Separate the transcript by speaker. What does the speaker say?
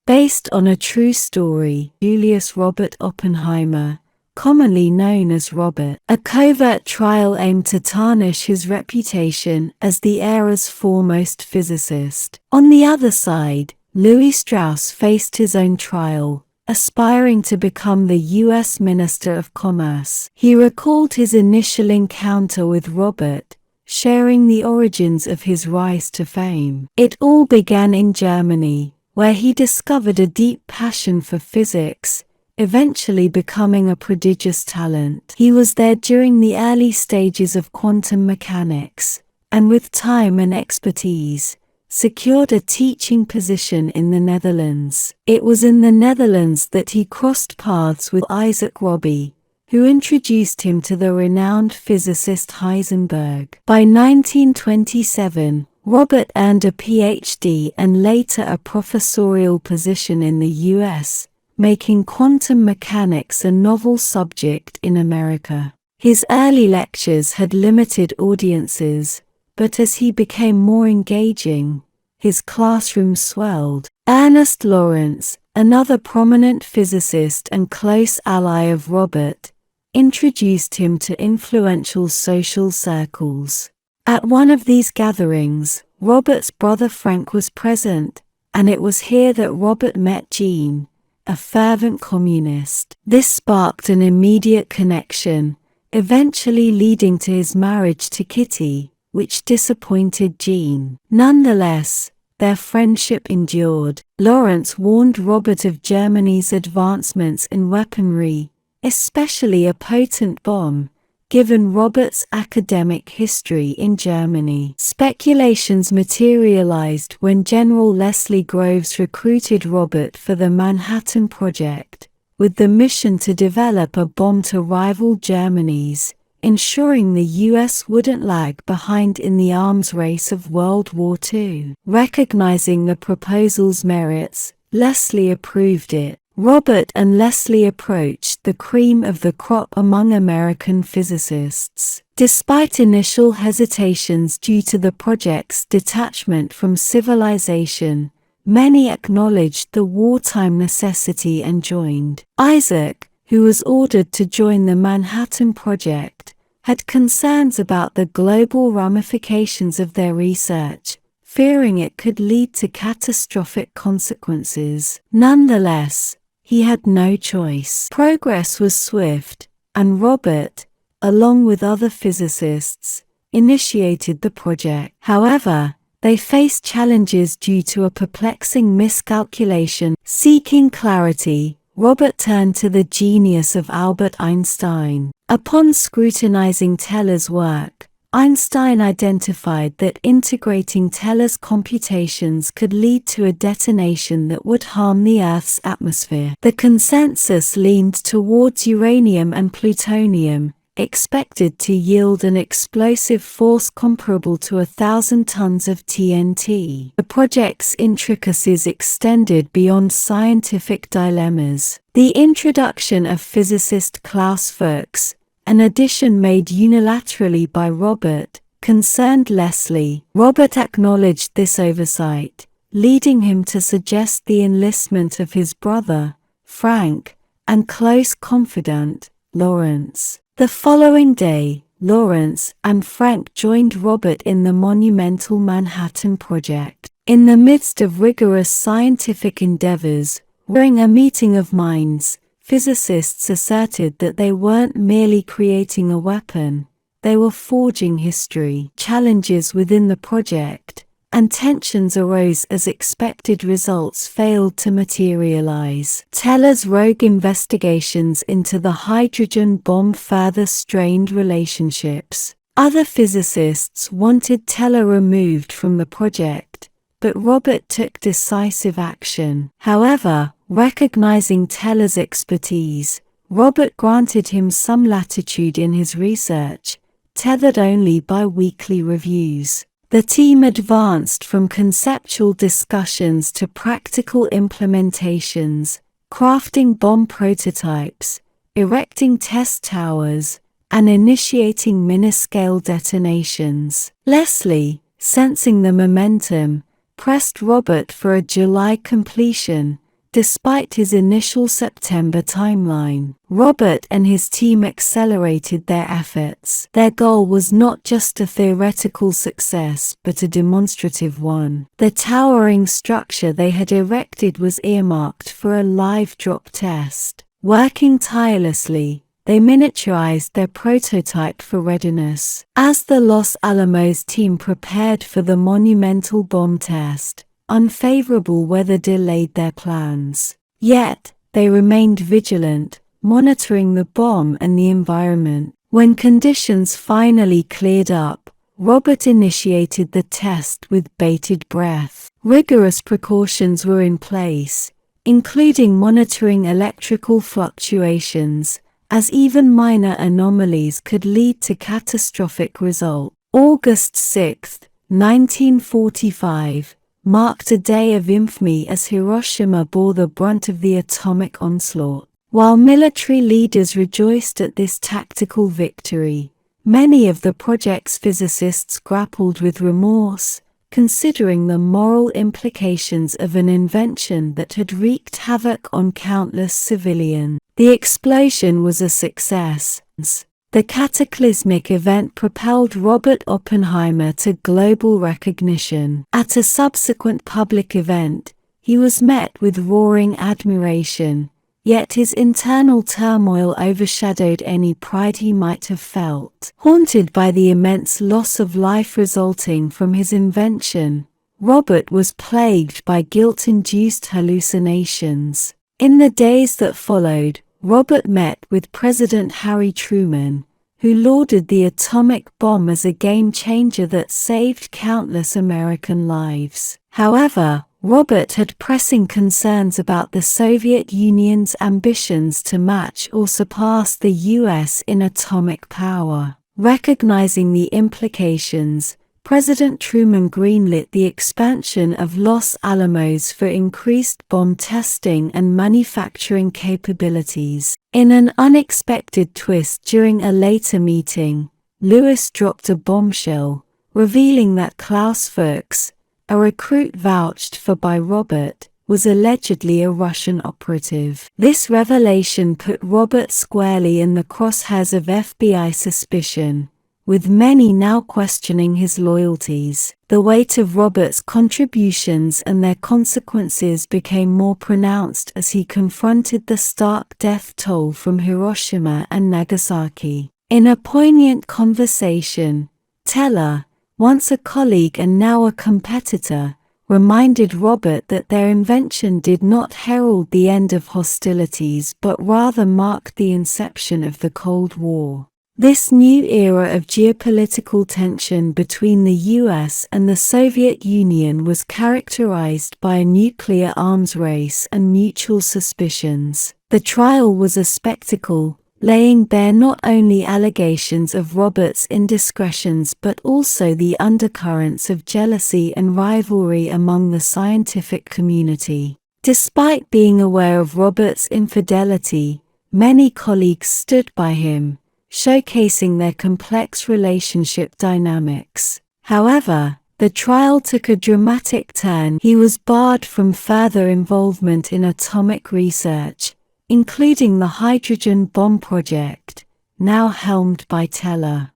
Speaker 1: Based on a true story, Julius Robert Oppenheimer, commonly known as Robert. A covert trial aimed to tarnish his reputation as the era's foremost physicist. On the other side, Louis Strauss faced his own trial, aspiring to become the U.S. Minister of Commerce. He recalled his initial encounter with Robert, sharing the origins of his rise to fame. It all began in Germany, where he discovered a deep passion for physics, eventually becoming a prodigious talent. He was there during the early stages of quantum mechanics, and with time and expertise, secured a teaching position in the Netherlands. It was in the Netherlands that he crossed paths with Isaac Robbie, who introduced him to the renowned physicist Heisenberg. By 1927, Robert earned a PhD and later a professorial position in the US, making quantum mechanics a novel subject in America. His early lectures had limited audiences, but as he became more engaging, his classroom swelled. Ernest Lawrence, another prominent physicist and close ally of Robert, introduced him to influential social circles. At one of these gatherings, Robert's brother Frank was present, and it was here that Robert met Jean, a fervent communist. This sparked an immediate connection, eventually leading to his marriage to Kitty, which disappointed Jean. Nonetheless, their friendship endured. Lawrence warned Robert of Germany's advancements in weaponry, especially a potent bomb, given Robert's academic history in Germany. Speculations materialized when General Leslie Groves recruited Robert for the Manhattan Project, with the mission to develop a bomb to rival Germany's, ensuring the US wouldn't lag behind in the arms race of World War II. Recognizing the proposal's merits, Leslie approved it. Robert and Leslie approached the cream of the crop among American physicists. Despite initial hesitations due to the project's detachment from civilization, many acknowledged the wartime necessity and joined. Isaac, who was ordered to join the Manhattan Project, had concerns about the global ramifications of their research, fearing it could lead to catastrophic consequences. Nonetheless, he had no choice. Progress was swift, and Robert, along with other physicists, initiated the project. However, they faced challenges due to a perplexing miscalculation. Seeking clarity, Robert turned to the genius of Albert Einstein. Upon scrutinizing Teller's work, Einstein identified that integrating Teller's computations could lead to a detonation that would harm the Earth's atmosphere. The consensus leaned towards uranium and plutonium, expected to yield an explosive force comparable to 1,000 tons of TNT. The project's intricacies extended beyond scientific dilemmas. The introduction of physicist Klaus Fuchs, an addition made unilaterally by Robert, concerned Leslie. Robert acknowledged this oversight, leading him to suggest the enlistment of his brother, Frank, and close confidant, Lawrence. The following day, Lawrence and Frank joined Robert in the monumental Manhattan Project. In the midst of rigorous scientific endeavors, during a meeting of minds, physicists asserted that they weren't merely creating a weapon, they were forging history. Challenges within the project, and tensions arose as expected results failed to materialize. Teller's rogue investigations into the hydrogen bomb further strained relationships. Other physicists wanted Teller removed from the project, but Robert took decisive action. However, recognizing Teller's expertise, Robert granted him some latitude in his research, tethered only by weekly reviews. The team advanced from conceptual discussions to practical implementations, crafting bomb prototypes, erecting test towers, and initiating miniscale detonations. Leslie, sensing the momentum, pressed Robert for a July completion, Despite his initial September timeline, Robert and his team accelerated their efforts. Their goal was not just a theoretical success but a demonstrative one. The towering structure they had erected was earmarked for a live drop test. Working tirelessly, they miniaturized their prototype for readiness. As the Los Alamos team prepared for the monumental bomb test, unfavorable weather delayed their plans. Yet, they remained vigilant, monitoring the bomb and the environment. When conditions finally cleared up, Robert initiated the test with bated breath. Rigorous precautions were in place, including monitoring electrical fluctuations, as even minor anomalies could lead to catastrophic results. August 6, 1945, marked a day of infamy as Hiroshima bore the brunt of the atomic onslaught. While military leaders rejoiced at this tactical victory, many of the project's physicists grappled with remorse, considering the moral implications of an invention that had wreaked havoc on countless civilians. The explosion was a success. The cataclysmic event propelled Robert Oppenheimer to global recognition. At a subsequent public event, he was met with roaring admiration, yet his internal turmoil overshadowed any pride he might have felt. Haunted by the immense loss of life resulting from his invention, Robert was plagued by guilt-induced hallucinations. In the days that followed, Robert met with President Harry Truman, who lauded the atomic bomb as a game-changer that saved countless American lives. However, Robert had pressing concerns about the Soviet Union's ambitions to match or surpass the US in atomic power. Recognizing the implications, President Truman greenlit the expansion of Los Alamos for increased bomb testing and manufacturing capabilities. In an unexpected twist during a later meeting, Lewis dropped a bombshell, revealing that Klaus Fuchs, a recruit vouched for by Robert, was allegedly a Russian operative. This revelation put Robert squarely in the crosshairs of FBI suspicion, with many now questioning his loyalties. The weight of Robert's contributions and their consequences became more pronounced as he confronted the stark death toll from Hiroshima and Nagasaki. In a poignant conversation, Teller, once a colleague and now a competitor, reminded Robert that their invention did not herald the end of hostilities but rather marked the inception of the Cold War. This new era of geopolitical tension between the US and the Soviet Union was characterized by a nuclear arms race and mutual suspicions. The trial was a spectacle, laying bare not only allegations of Robert's indiscretions but also the undercurrents of jealousy and rivalry among the scientific community. Despite being aware of Robert's infidelity, many colleagues stood by him, showcasing their complex relationship dynamics. However, the trial took a dramatic turn. He was barred from further involvement in atomic research, including the hydrogen bomb project, now helmed by Teller.